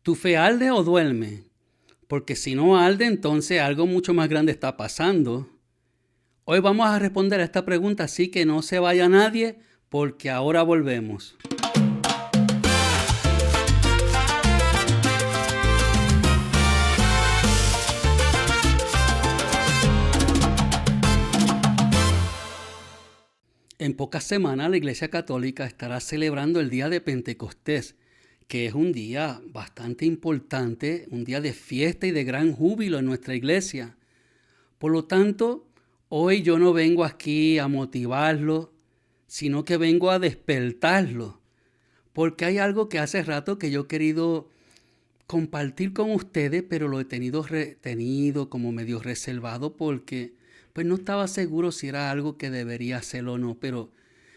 ¿Tu fe arde o duerme? Porque si no arde, entonces algo mucho más grande está pasando. Hoy vamos a responder a esta pregunta, así que no se vaya nadie, porque ahora volvemos. En pocas semanas la Iglesia Católica estará celebrando el día de Pentecostés, que es un día bastante importante, un día de fiesta y de gran júbilo en nuestra iglesia. Por lo tanto, hoy yo no vengo aquí a motivarlo, sino que vengo a despertarlo, porque hay algo que hace rato que yo he querido compartir con ustedes, pero lo he tenido retenido como medio reservado porque pues no estaba seguro si era algo que debería hacerlo o no, pero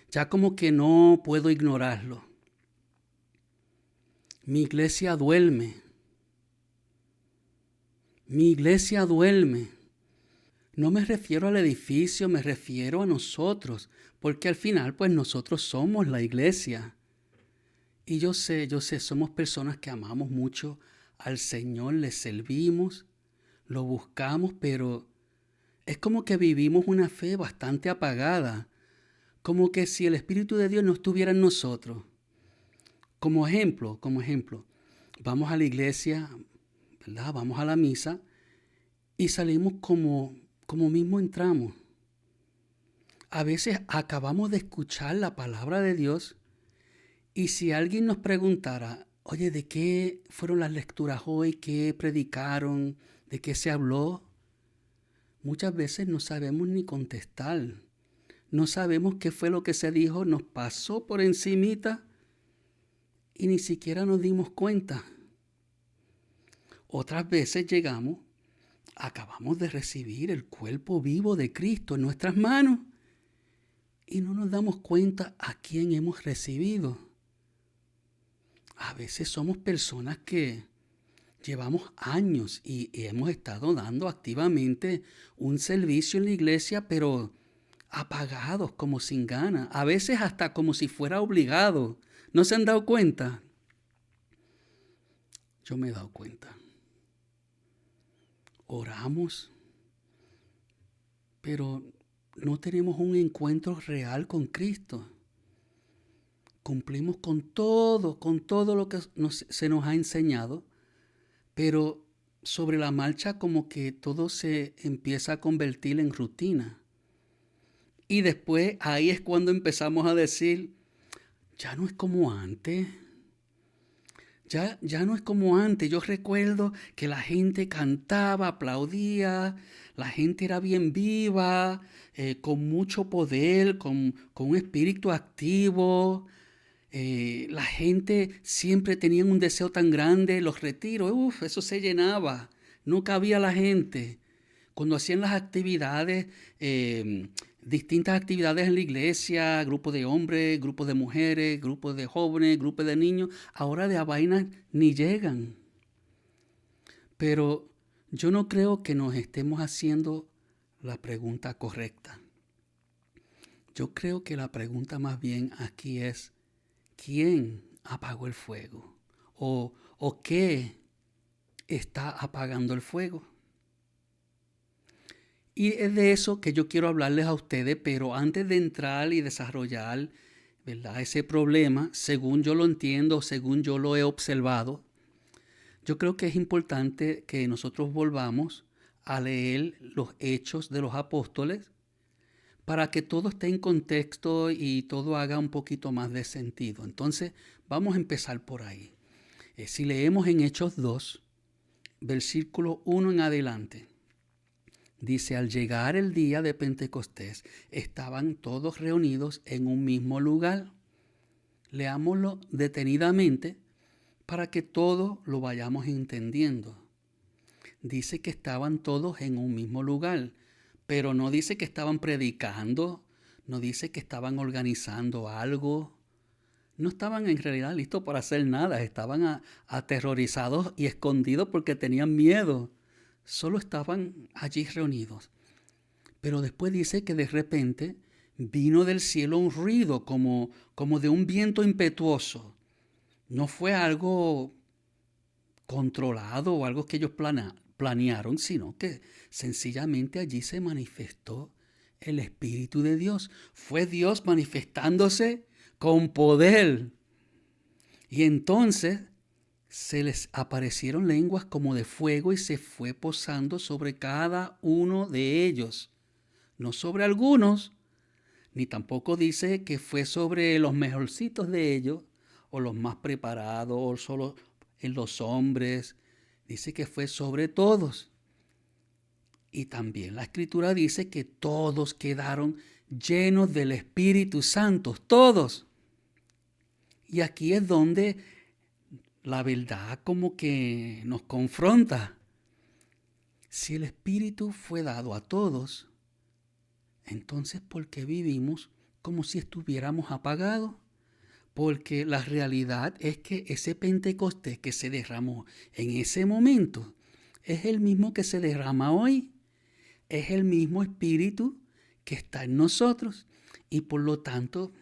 ya como que no puedo ignorarlo. Mi iglesia duerme. Mi iglesia duerme. No me refiero al edificio, me refiero a nosotros, porque al final pues nosotros somos la iglesia. Y yo sé, somos personas que amamos mucho al Señor, le servimos, lo buscamos, pero es como que vivimos una fe bastante apagada, como que si el Espíritu de Dios no estuviera en nosotros. Como ejemplo, vamos a la iglesia, ¿verdad? Vamos a la misa y salimos como mismo entramos. A veces acabamos de escuchar la palabra de Dios y si alguien nos preguntara, oye, ¿de qué fueron las lecturas hoy? ¿Qué predicaron? ¿De qué se habló? Muchas veces no sabemos ni contestar. No sabemos qué fue lo que se dijo, nos pasó por encimita y ni siquiera nos dimos cuenta. Otras veces llegamos, acabamos de recibir el cuerpo vivo de Cristo en nuestras manos y no nos damos cuenta a quién hemos recibido. A veces somos personas que llevamos años y hemos estado dando activamente un servicio en la iglesia, pero apagados, como sin ganas, a veces hasta como si fuera obligado. ¿No se han dado cuenta? Yo me he dado cuenta. Oramos, pero no tenemos un encuentro real con Cristo. Cumplimos con todo lo que se nos ha enseñado, pero sobre la marcha como que todo se empieza a convertir en rutina. Y después ahí es cuando empezamos a decir, ya no es como antes. Ya no es como antes. Yo recuerdo que la gente cantaba, aplaudía, la gente era bien viva, con mucho poder, con un espíritu activo. La gente siempre tenía un deseo tan grande, los retiros, eso se llenaba, no cabía la gente. Cuando hacían las actividades, distintas actividades en la iglesia, grupos de hombres, grupos de mujeres, grupos de jóvenes, grupos de niños, ahora de a vainas ni llegan. Pero yo no creo que nos estemos haciendo la pregunta correcta. Yo creo que la pregunta más bien aquí es, ¿quién apagó el fuego? ¿O qué está apagando el fuego? Y es de eso que yo quiero hablarles a ustedes, pero antes de entrar y desarrollar, ¿verdad?, ese problema, según yo lo entiendo, según yo lo he observado, yo creo que es importante que nosotros volvamos a leer los hechos de los apóstoles para que todo esté en contexto y todo haga un poquito más de sentido. Entonces, vamos a empezar por ahí. Si leemos en Hechos 2, versículo 1 en adelante, dice, al llegar el día de Pentecostés, estaban todos reunidos en un mismo lugar. Leámoslo detenidamente para que todo lo vayamos entendiendo. Dice que estaban todos en un mismo lugar, pero no dice que estaban predicando, no dice que estaban organizando algo. No estaban en realidad listos para hacer nada, estaban aterrorizados y escondidos porque tenían miedo. Solo estaban allí reunidos. Pero después dice que de repente vino del cielo un ruido como de un viento impetuoso. No fue algo controlado o algo que ellos planearon, sino que sencillamente allí se manifestó el Espíritu de Dios. Fue Dios manifestándose con poder. Y entonces se les aparecieron lenguas como de fuego y se fue posando sobre cada uno de ellos. No sobre algunos, ni tampoco dice que fue sobre los mejorcitos de ellos, o los más preparados, o solo en los hombres. Dice que fue sobre todos. Y también la Escritura dice que todos quedaron llenos del Espíritu Santo, todos. Y aquí es donde la verdad como que nos confronta. Si el Espíritu fue dado a todos, entonces ¿por qué vivimos como si estuviéramos apagados? Porque la realidad es que ese Pentecostés que se derramó en ese momento es el mismo que se derrama hoy. Es el mismo Espíritu que está en nosotros. Y por lo tanto,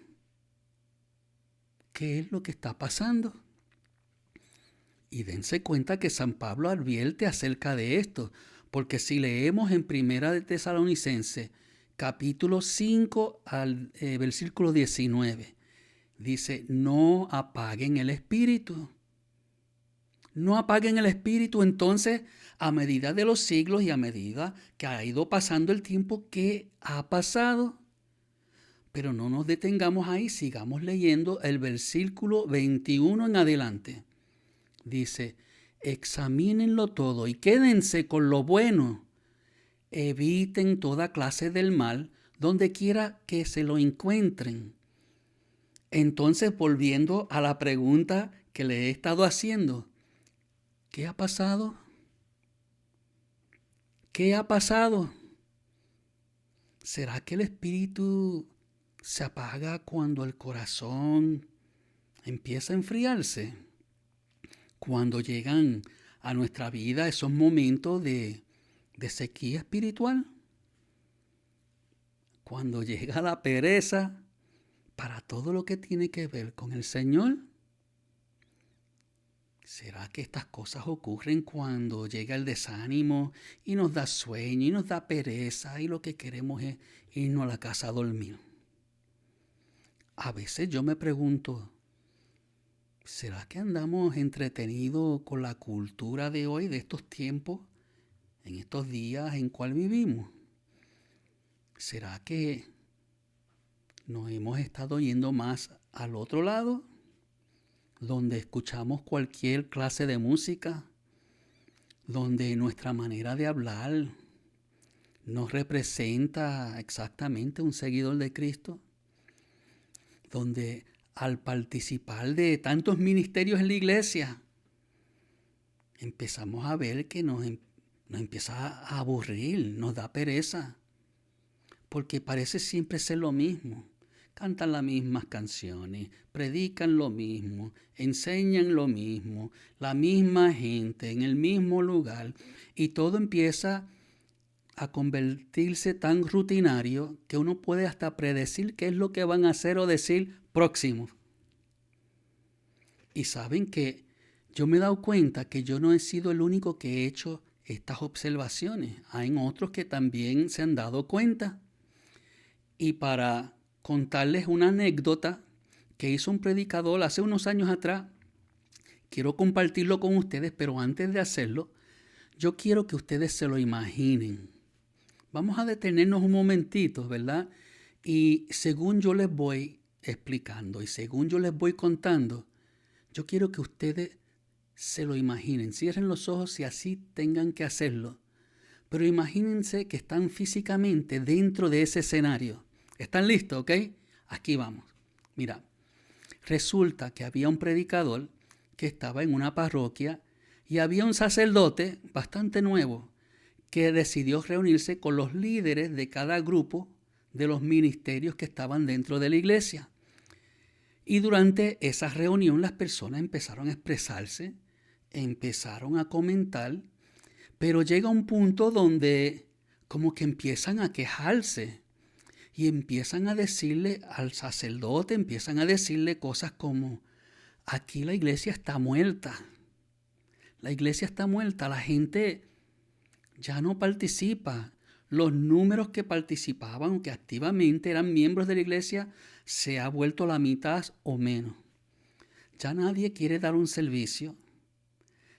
¿qué es lo que está pasando? Y dense cuenta que San Pablo advierte acerca de esto, porque si leemos en Primera de Tesalonicenses, capítulo 5 al versículo 19, dice, no apaguen el espíritu. No apaguen el espíritu. Entonces, a medida de los siglos y a medida que ha ido pasando el tiempo, ¿qué ha pasado? Pero no nos detengamos ahí, sigamos leyendo el versículo 21 en adelante. Dice, examínenlo todo y quédense con lo bueno. Eviten toda clase del mal donde quiera que se lo encuentren. Entonces, volviendo a la pregunta que le he estado haciendo, ¿qué ha pasado? ¿Qué ha pasado? ¿Será que el espíritu se apaga cuando el corazón empieza a enfriarse? Cuando llegan a nuestra vida esos momentos de sequía espiritual. Cuando llega la pereza para todo lo que tiene que ver con el Señor. ¿Será que estas cosas ocurren cuando llega el desánimo y nos da sueño y nos da pereza y lo que queremos es irnos a la casa a dormir? A veces yo me pregunto, ¿será que andamos entretenidos con la cultura de hoy, de estos tiempos, en estos días en cual vivimos? ¿Será que nos hemos estado yendo más al otro lado, donde escuchamos cualquier clase de música, donde nuestra manera de hablar no representa exactamente un seguidor de Cristo, donde al participar de tantos ministerios en la iglesia, empezamos a ver que nos empieza a aburrir, nos da pereza, porque parece siempre ser lo mismo. Cantan las mismas canciones, predican lo mismo, enseñan lo mismo, la misma gente en el mismo lugar, y todo empieza a convertirse tan rutinario que uno puede hasta predecir qué es lo que van a hacer o decir próximo. Y saben que yo me he dado cuenta que yo no he sido el único que he hecho estas observaciones. Hay otros que también se han dado cuenta. Y para contarles una anécdota que hizo un predicador hace unos años atrás, quiero compartirlo con ustedes, pero antes de hacerlo, yo quiero que ustedes se lo imaginen. Vamos a detenernos un momentito, ¿verdad? Y según yo les voy explicando y según yo les voy contando, yo quiero que ustedes se lo imaginen. Cierren los ojos si así tengan que hacerlo. Pero imagínense que están físicamente dentro de ese escenario. ¿Están listos, ok? Aquí vamos. Mira, resulta que había un predicador que estaba en una parroquia y había un sacerdote bastante nuevo que decidió reunirse con los líderes de cada grupo de los ministerios que estaban dentro de la iglesia. Y durante esa reunión las personas empezaron a expresarse, empezaron a comentar, pero llega un punto donde como que empiezan a quejarse y empiezan a decirle al sacerdote, empiezan a decirle cosas como, aquí la iglesia está muerta, La iglesia está muerta, la gente ya no participa. Los números que participaban o que activamente eran miembros de la iglesia se ha vuelto la mitad o menos. Ya nadie quiere dar un servicio.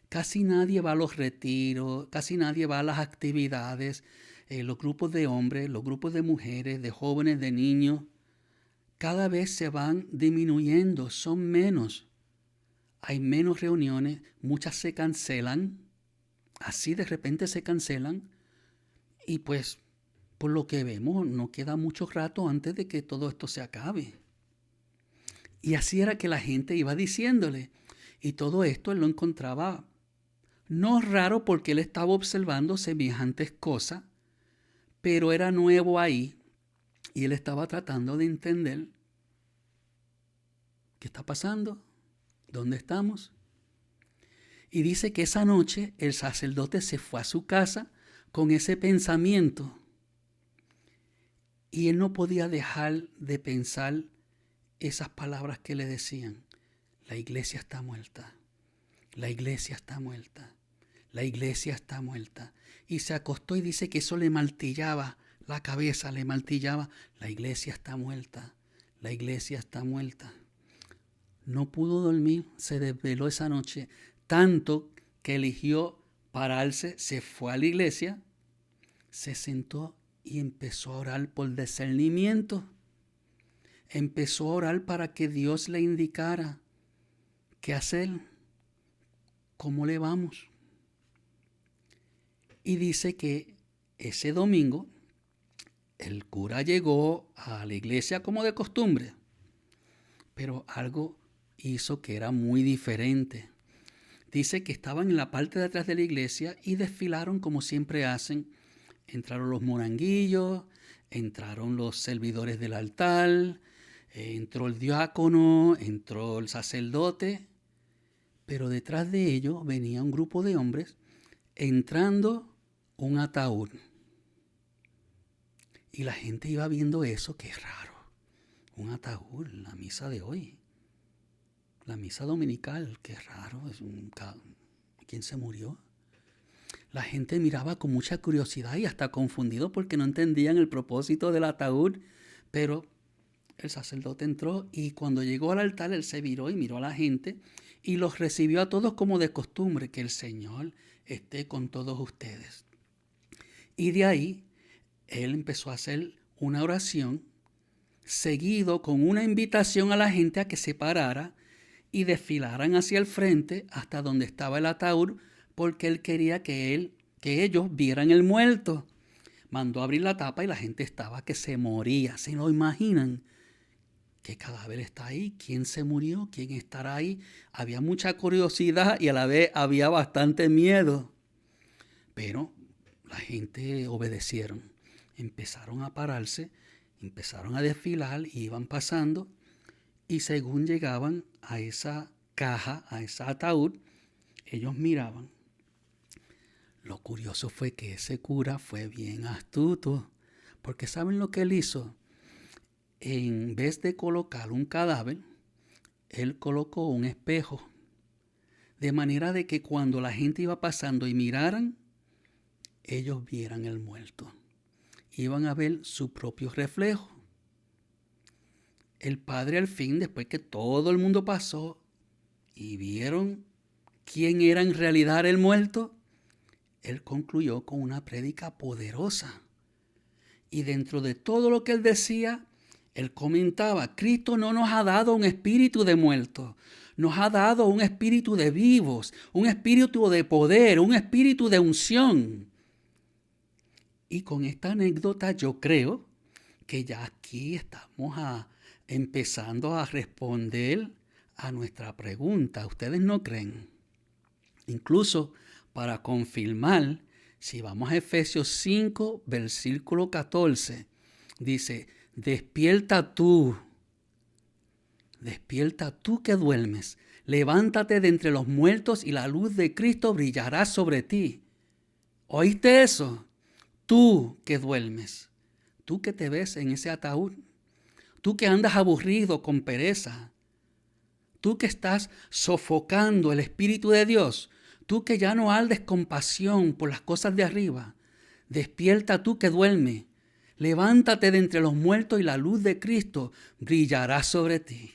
Casi nadie va a los retiros, casi nadie va a las actividades, los grupos de hombres, los grupos de mujeres, de jóvenes, de niños. Cada vez se van disminuyendo, son menos. Hay menos reuniones, muchas se cancelan, así de repente se cancelan y pues por lo que vemos no queda mucho rato antes de que todo esto se acabe. Y así era que la gente iba diciéndole, y todo esto él lo encontraba no raro porque él estaba observando semejantes cosas, pero era nuevo ahí y él estaba tratando de entender qué está pasando, dónde estamos. Y dice que esa noche el sacerdote se fue a su casa con ese pensamiento y él no podía dejar de pensar esas palabras que le decían: la iglesia está muerta, la iglesia está muerta, la iglesia está muerta. Y se acostó y dice que eso le martillaba la cabeza, le martillaba: la iglesia está muerta, la iglesia está muerta. No pudo dormir, se desveló esa noche, tanto que eligió pararse, se fue a la iglesia, se sentó y empezó a orar por discernimiento. Empezó a orar para que Dios le indicara qué hacer, cómo le vamos. Y dice que ese domingo el cura llegó a la iglesia como de costumbre, pero algo hizo que era muy diferente. Dice que estaban en la parte de atrás de la iglesia y desfilaron como siempre hacen. Entraron los monaguillos, entraron los servidores del altar, entró el diácono, entró el sacerdote, pero detrás de ellos venía un grupo de hombres entrando un ataúd. Y la gente iba viendo eso, qué raro. Un ataúd, la misa de hoy. La misa dominical, qué raro. ¿Quién se murió? La gente miraba con mucha curiosidad y hasta confundido porque no entendían el propósito del ataúd. Pero el sacerdote entró y cuando llegó al altar él se viró y miró a la gente y los recibió a todos como de costumbre. Que el Señor esté con todos ustedes. Y de ahí él empezó a hacer una oración seguido con una invitación a la gente a que se parara y desfilaran hacia el frente hasta donde estaba el ataúd, porque él quería que ellos vieran el muerto. Mandó a abrir la tapa y la gente estaba que se moría. ¿Se lo imaginan? ¿Qué cadáver está ahí? ¿Quién se murió? ¿Quién estará ahí? Había mucha curiosidad y a la vez había bastante miedo. Pero la gente obedecieron. Empezaron a pararse, empezaron a desfilar y iban pasando. Y según llegaban a esa caja, a ese ataúd, ellos miraban. Lo curioso fue que ese cura fue bien astuto, porque ¿saben lo que él hizo? En vez de colocar un cadáver, él colocó un espejo, de manera de que cuando la gente iba pasando y miraran, ellos vieran el muerto. Iban a ver su propio reflejo. El padre al fin, después que todo el mundo pasó y vieron quién era en realidad el muerto, él concluyó con una prédica poderosa. Y dentro de todo lo que él decía, él comentaba: Cristo no nos ha dado un espíritu de muertos, nos ha dado un espíritu de vivos, un espíritu de poder, un espíritu de unción. Y con esta anécdota yo creo que ya aquí estamos empezando a responder a nuestra pregunta. ¿Ustedes no creen? Incluso para confirmar, si vamos a Efesios 5, versículo 14, dice: despierta tú que duermes, levántate de entre los muertos y la luz de Cristo brillará sobre ti. ¿Oíste eso? Tú que duermes, tú que te ves en ese ataúd, tú que andas aburrido con pereza, tú que estás sofocando el Espíritu de Dios, Tú que ya no ardes con pasión por las cosas de arriba, despierta tú que duermes. Levántate de entre los muertos y la luz de Cristo brillará sobre ti.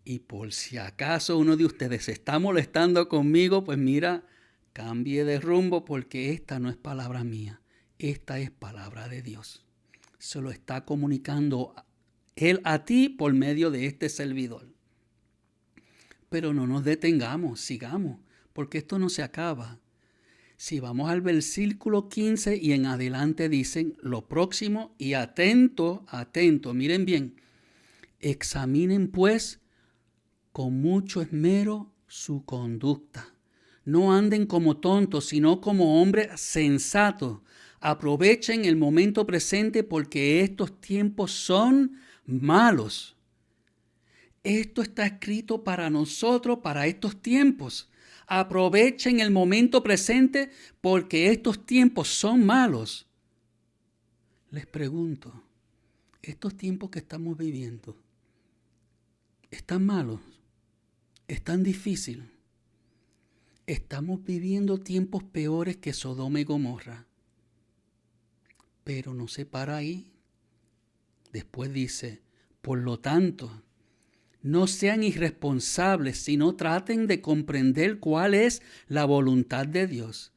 Y por si acaso uno de ustedes se está molestando conmigo, pues mira, cambie de rumbo porque esta no es palabra mía. Esta es palabra de Dios. Se lo está comunicando Él a ti por medio de este servidor. Pero no nos detengamos, sigamos, porque esto no se acaba. Si vamos al versículo 15 y en adelante dicen lo próximo y atento, miren bien. Examinen pues con mucho esmero su conducta. No anden como tontos, sino como hombres sensatos. Aprovechen el momento presente porque estos tiempos son malos. Esto está escrito para nosotros, para estos tiempos. Aprovechen el momento presente porque estos tiempos son malos. Les pregunto, ¿estos tiempos que estamos viviendo están malos? ¿Están difíciles? Estamos viviendo tiempos peores que Sodoma y Gomorra. Pero no se para ahí. Después dice, por lo tanto, no sean irresponsables, sino traten de comprender cuál es la voluntad de Dios.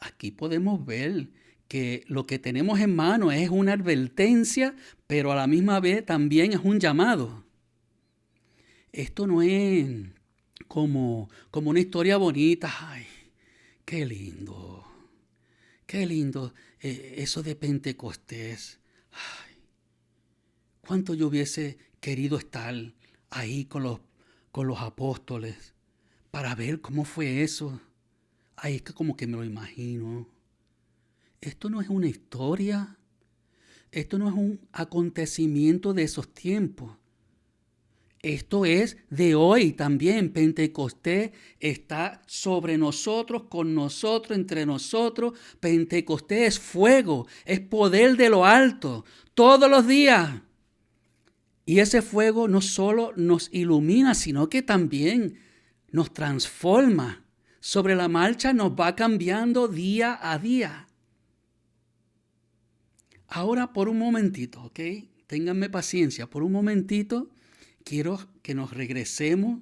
Aquí podemos ver que lo que tenemos en mano es una advertencia, pero a la misma vez también es un llamado. Esto no es como una historia bonita. Ay, qué lindo eso de Pentecostés. Ay, cuánto yo hubiese querido estar ahí con los apóstoles para ver cómo fue eso. Ay, es que como que me lo imagino. Esto no es una historia. Esto no es un acontecimiento de esos tiempos. Esto es de hoy también. Pentecostés está sobre nosotros, con nosotros, entre nosotros. Pentecostés es fuego, es poder de lo alto, todos los días. Y ese fuego no solo nos ilumina, sino que también nos transforma. Sobre la marcha nos va cambiando día a día. Ahora por un momentito, ¿ok? Ténganme paciencia, por un momentito. Quiero que nos regresemos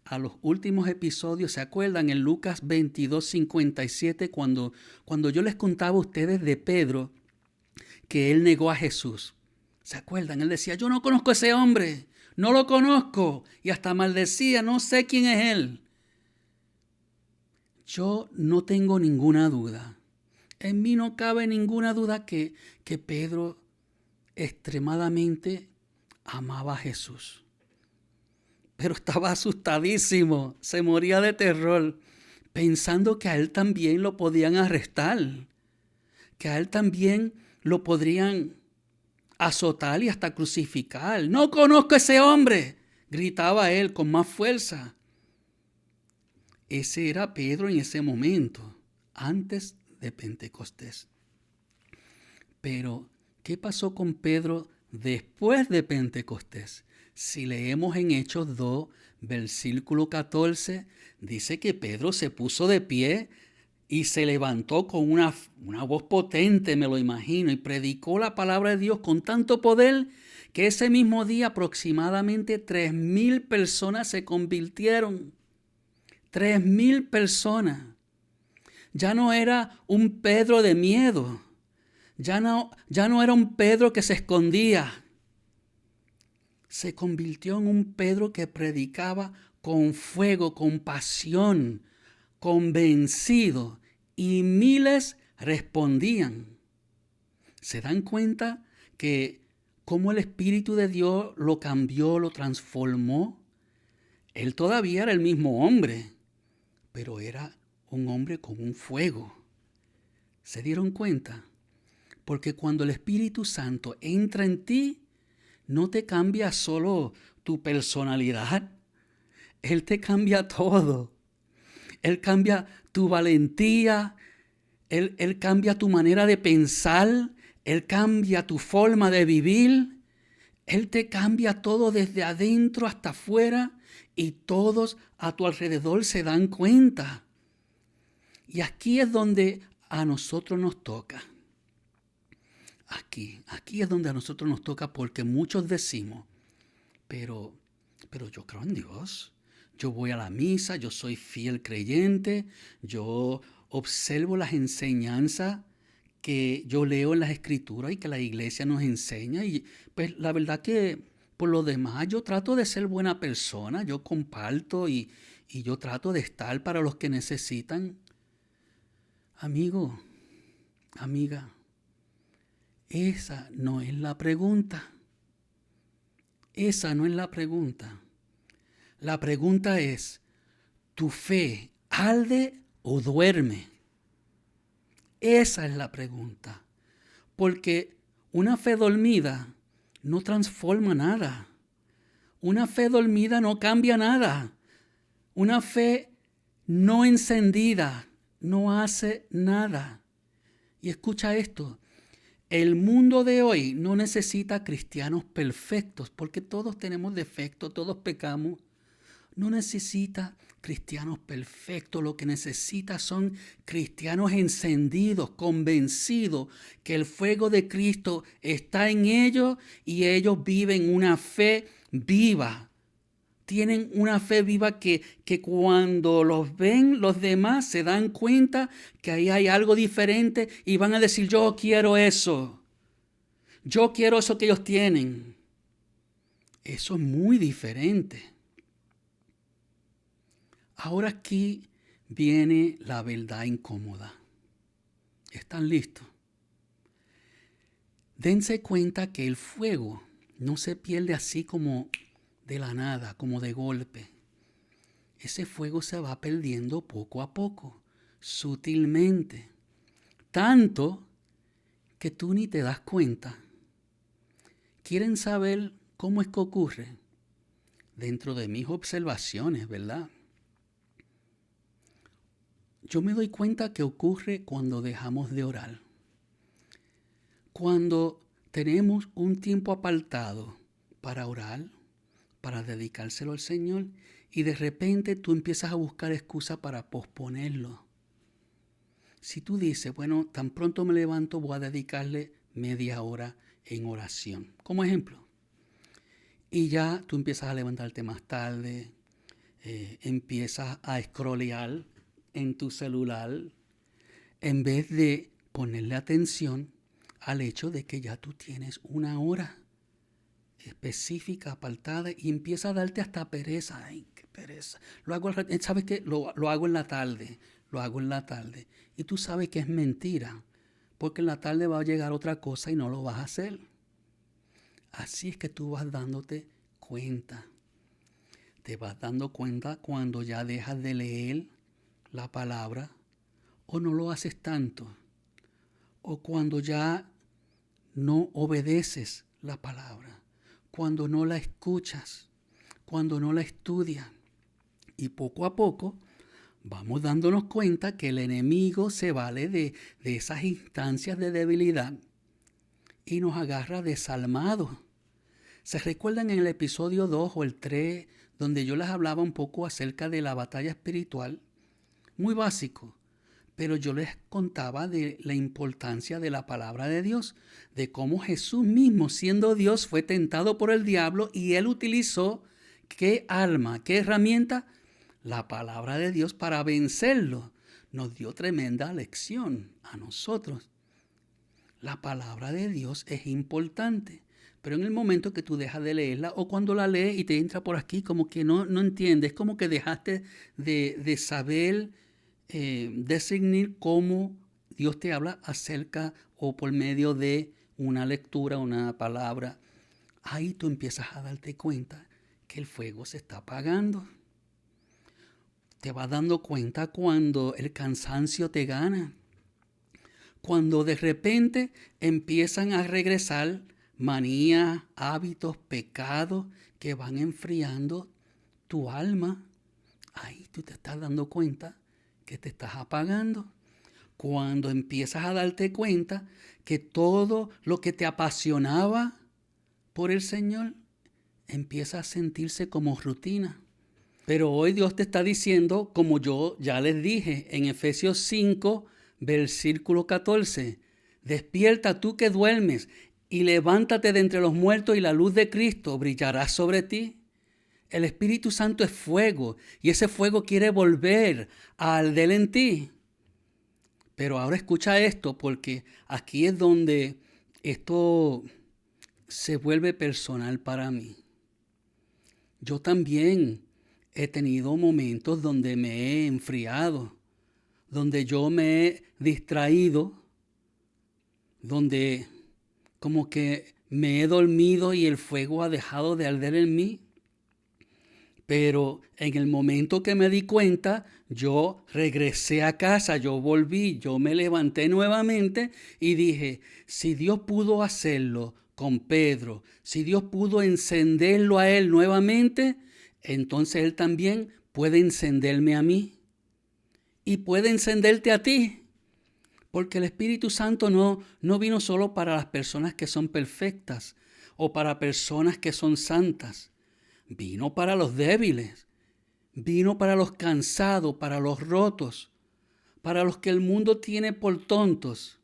a los últimos episodios. ¿Se acuerdan en Lucas 22:57 cuando yo les contaba a ustedes de Pedro que él negó a Jesús? ¿Se acuerdan? Él decía, yo no conozco a ese hombre, no lo conozco. Y hasta maldecía, no sé quién es él. Yo no tengo ninguna duda. En mí no cabe ninguna duda que Pedro extremadamente amaba a Jesús. Pero estaba asustadísimo, se moría de terror, pensando que a él también lo podían arrestar, que a él también lo podrían azotar y hasta crucificar. No conozco a ese hombre, gritaba él con más fuerza. Ese era Pedro en ese momento, antes de Pentecostés. Pero, ¿qué pasó con Pedro después de Pentecostés? Si leemos en Hechos 2, versículo 14, dice que Pedro se puso de pie y se levantó con una voz potente, me lo imagino, y predicó la palabra de Dios con tanto poder que ese mismo día aproximadamente 3,000 personas se convirtieron. 3,000 personas. Ya no era un Pedro de miedo. Ya no era un Pedro que se escondía. Se convirtió en un Pedro que predicaba con fuego, con pasión, convencido, y miles respondían. ¿Se dan cuenta que cómo el Espíritu de Dios lo cambió, lo transformó? Él todavía era el mismo hombre, pero era un hombre con un fuego. ¿Se dieron cuenta? Porque cuando el Espíritu Santo entra en ti, no te cambia solo tu personalidad. Él te cambia todo. Él cambia tu valentía. Él cambia tu manera de pensar. Él cambia tu forma de vivir. Él te cambia todo desde adentro hasta afuera y todos a tu alrededor se dan cuenta. Y aquí es donde a nosotros nos toca. Aquí es donde a nosotros nos toca, porque muchos decimos, pero yo creo en Dios. Yo voy a la misa, yo soy fiel creyente, yo observo las enseñanzas que yo leo en las escrituras y que la iglesia nos enseña. Y pues la verdad que por lo demás yo trato de ser buena persona, yo comparto y yo trato de estar para los que necesitan. Amigo, amiga, esa no es la pregunta. Esa no es la pregunta. La pregunta es, ¿tu fe arde o duerme? Esa es la pregunta. Porque una fe dormida no transforma nada. Una fe dormida no cambia nada. Una fe no encendida no hace nada. Y escucha esto. El mundo de hoy no necesita cristianos perfectos, porque todos tenemos defectos, todos pecamos. No necesita cristianos perfectos, lo que necesita son cristianos encendidos, convencidos que el fuego de Cristo está en ellos y ellos viven una fe viva. Tienen una fe viva que cuando los ven los demás se dan cuenta que ahí hay algo diferente y van a decir, yo quiero eso. Yo quiero eso que ellos tienen. Eso es muy diferente. Ahora aquí viene la verdad incómoda. ¿Están listos? Dense cuenta que el fuego no se pierde así como de la nada, como de golpe. Ese fuego se va perdiendo poco a poco, sutilmente. Tanto que tú ni te das cuenta. ¿Quieren saber cómo es que ocurre? Dentro de mis observaciones, ¿verdad? Yo me doy cuenta que ocurre cuando dejamos de orar. Cuando tenemos un tiempo apartado para orar, para dedicárselo al Señor, y de repente tú empiezas a buscar excusas para posponerlo. Si tú dices, bueno, tan pronto me levanto, voy a dedicarle media hora en oración, como ejemplo. Y ya tú empiezas a levantarte más tarde, empiezas a scrollear en tu celular, en vez de ponerle atención al hecho de que ya tú tienes una hora específica, apartada, y empieza a darte hasta pereza. Ay, qué pereza. ¿Sabes qué? Lo hago en la tarde. Lo hago en la tarde. Y tú sabes que es mentira, porque en la tarde va a llegar otra cosa y no lo vas a hacer. Así es que tú vas dándote cuenta. Te vas dando cuenta cuando ya dejas de leer la palabra o no lo haces tanto. O cuando ya no obedeces la palabra. Cuando no la escuchas, cuando no la estudias. Y poco a poco vamos dándonos cuenta que el enemigo se vale de esas instancias de debilidad y nos agarra desalmados. ¿Se recuerdan en el episodio 2 o el 3 donde yo les hablaba un poco acerca de la batalla espiritual? Muy básico. Pero yo les contaba de la importancia de la palabra de Dios, de cómo Jesús mismo, siendo Dios, fue tentado por el diablo y él utilizó qué arma, qué herramienta, la palabra de Dios para vencerlo. Nos dio tremenda lección a nosotros. La palabra de Dios es importante, pero en el momento que tú dejas de leerla o cuando la lees y te entra por aquí como que no entiendes, como que dejaste de saber discernir cómo Dios te habla acerca o por medio de una lectura, una palabra. Ahí tú empiezas a darte cuenta que el fuego se está apagando. Te vas dando cuenta cuando el cansancio te gana. Cuando de repente empiezan a regresar manías, hábitos, pecados que van enfriando tu alma. Ahí tú te estás dando cuenta que te estás apagando. Cuando empiezas a darte cuenta que todo lo que te apasionaba por el Señor empieza a sentirse como rutina. Pero hoy Dios te está diciendo, como yo ya les dije en Efesios 5, versículo 14, despierta tú que duermes y levántate de entre los muertos y la luz de Cristo brillará sobre ti. El Espíritu Santo es fuego y ese fuego quiere volver a arder en ti. Pero ahora escucha esto, porque aquí es donde esto se vuelve personal para mí. Yo también he tenido momentos donde me he enfriado, donde yo me he distraído, donde como que me he dormido y el fuego ha dejado de arder en mí. Pero en el momento que me di cuenta, yo regresé a casa, yo volví, yo me levanté nuevamente y dije, si Dios pudo hacerlo con Pedro, si Dios pudo encenderlo a él nuevamente, entonces Él también puede encenderme a mí y puede encenderte a ti. Porque el Espíritu Santo no vino solo para las personas que son perfectas o para personas que son santas. Vino para los débiles, vino para los cansados, para los rotos, para los que el mundo tiene por tontos.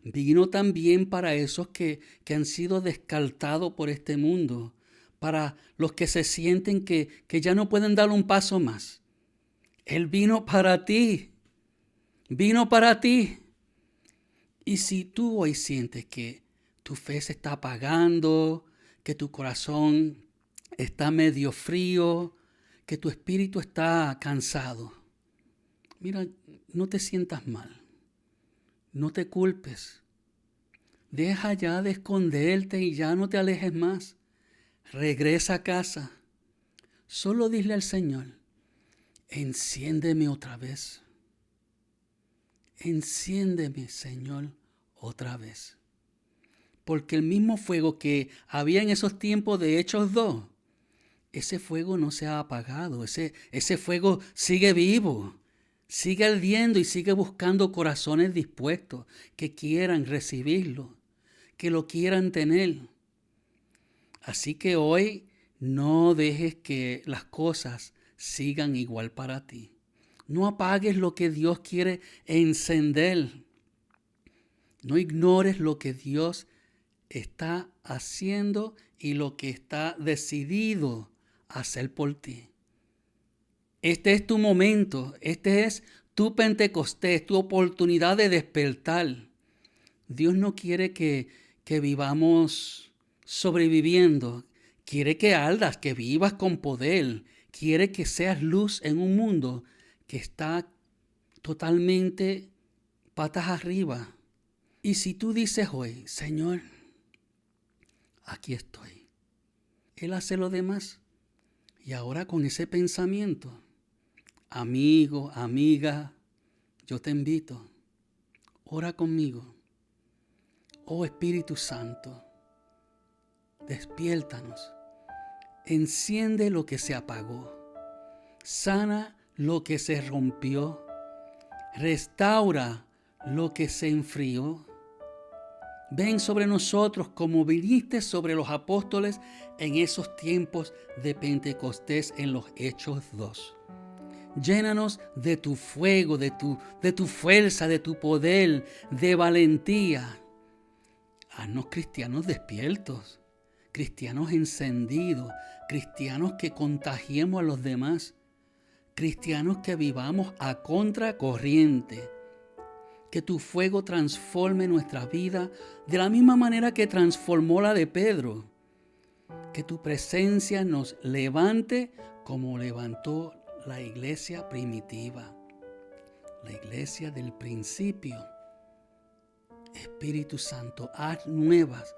Vino también para esos que han sido descartados por este mundo, para los que se sienten que ya no pueden dar un paso más. Él vino para ti, vino para ti. Y si tú hoy sientes que tu fe se está apagando, que tu corazón está medio frío, que tu espíritu está cansado, mira, no te sientas mal, no te culpes. Deja ya de esconderte y ya no te alejes más. Regresa a casa. Solo dile al Señor, enciéndeme otra vez. Enciéndeme, Señor, otra vez. Porque el mismo fuego que había en esos tiempos de Hechos 2, ese fuego no se ha apagado, ese fuego sigue vivo, sigue ardiendo y sigue buscando corazones dispuestos que quieran recibirlo, que lo quieran tener. Así que hoy no dejes que las cosas sigan igual para ti. No apagues lo que Dios quiere encender. No ignores lo que Dios está haciendo y lo que está decidido hacer por ti. Este es tu momento, este es tu Pentecostés, tu oportunidad de despertar. Dios no quiere que vivamos sobreviviendo, quiere que ardas, que vivas con poder, quiere que seas luz en un mundo que está totalmente patas arriba. Y si tú dices hoy, Señor, aquí estoy, Él hace lo demás. Y ahora con ese pensamiento, amigo, amiga, yo te invito, ora conmigo. Oh Espíritu Santo, despiértanos, enciende lo que se apagó, sana lo que se rompió, restaura lo que se enfrió. Ven sobre nosotros como viniste sobre los apóstoles en esos tiempos de Pentecostés en los Hechos 2. Llénanos de tu fuego, de tu fuerza, de tu poder, de valentía. Haznos cristianos despiertos, cristianos encendidos, cristianos que contagiemos a los demás, cristianos que vivamos a contracorriente. Que tu fuego transforme nuestra vida de la misma manera que transformó la de Pedro. Que tu presencia nos levante como levantó la iglesia primitiva, la iglesia del principio. Espíritu Santo, haz nuevas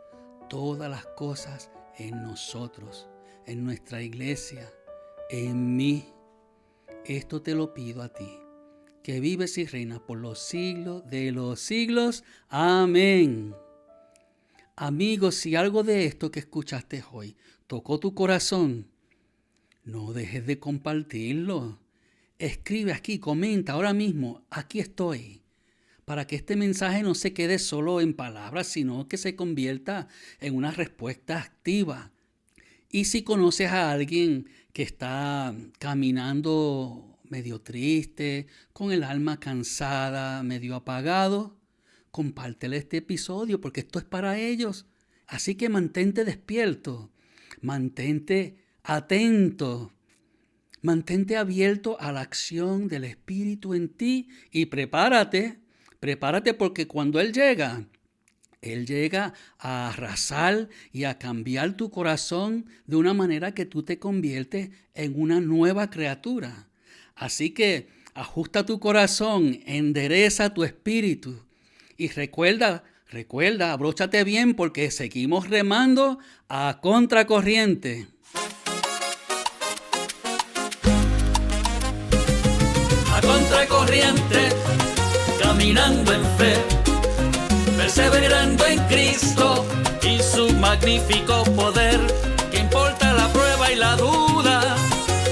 todas las cosas en nosotros, en nuestra iglesia, en mí. Esto te lo pido a ti, que vives y reinas por los siglos de los siglos. Amén. Amigos, si algo de esto que escuchaste hoy tocó tu corazón, no dejes de compartirlo. Escribe aquí, comenta ahora mismo, aquí estoy, para que este mensaje no se quede solo en palabras, sino que se convierta en una respuesta activa. Y si conoces a alguien que está caminando medio triste, con el alma cansada, medio apagado, compártele este episodio porque esto es para ellos. Así que mantente despierto, mantente atento, mantente abierto a la acción del Espíritu en ti y prepárate porque cuando Él llega a arrasar y a cambiar tu corazón de una manera que tú te conviertes en una nueva criatura. Así que ajusta tu corazón, endereza tu espíritu y recuerda, abróchate bien porque seguimos remando a contracorriente. A contracorriente, caminando en fe, perseverando en Cristo y su magnífico poder, que importa la prueba y la duda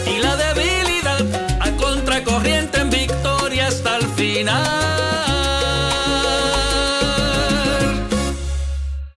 y la debilidad, a contracorriente en victoria hasta el final.